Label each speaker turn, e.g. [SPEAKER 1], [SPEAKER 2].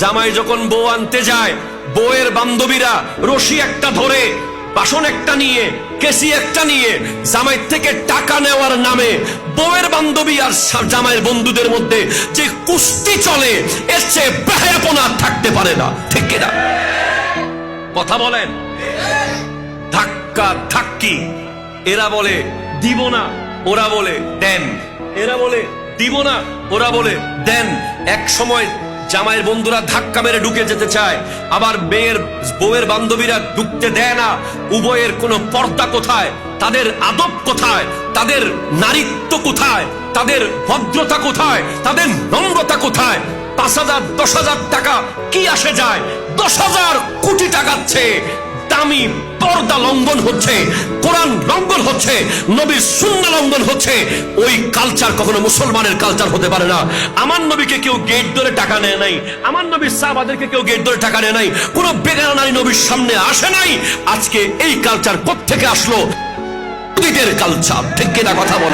[SPEAKER 1] জামাই যখন বউ আনতে যায়, বউয়ের বান্ধবীরা রশি একটা ধরে, বাসন একটা নিয়ে, কেসি একটা নিয়ে জামাই থেকে টাকা নেওয়ার নামে বউয়ের বান্ধবী আর জামাইয়ের বন্ধুদের মধ্যে যে কুস্তি চলে, এর চেয়ে বেহায়াপনা থাকতে পারে না। ঠিক কিনা? কথা বলেন। ধাক্কা ধাক্কি, এরা বলে দিব না, ওরা বলে দেন। এরা বলে দিব না, ওরা বলে দেন। এক সময় জামাইয়ের বন্ধুরা ধাক্কা মেরে ঢুকে যেতে চায়, আবার বউয়ের বান্ধবীরা ঢুকতে দেয় না। উভয়ের কোনো পর্দা কোথায়? তাদের আদব কোথায়? তাদের নারীত্ব কোথায়? তাদের ভদ্রতা কোথায়? তাদের নম্রতা কোথায়? 5,000 10,000 টাকা কি আসে যায়? 10,000 কোটি টাকার চেয়ে দামি পর্দা লঙ্ঘন হচ্ছে, কোরআন লঙ্ঘন হচ্ছে, নবীর সুন্নাহ লঙ্ঘন হচ্ছে। ওই কালচার কখনো মুসলমানের কালচার হতে পারে না। আমার নবীকে কেউ গেট ধরে টাকা নেয় নাই, আমার নবীর সাহাবাদেরকে কেউ গেট ধরে টাকা নেয় নাই, কোন বেগানা নারী নবীর সামনে আসে নাই। আজকে এই কালচার কোত্থেকে আসলো? কালচার। ঠিক কিনা কথা বল।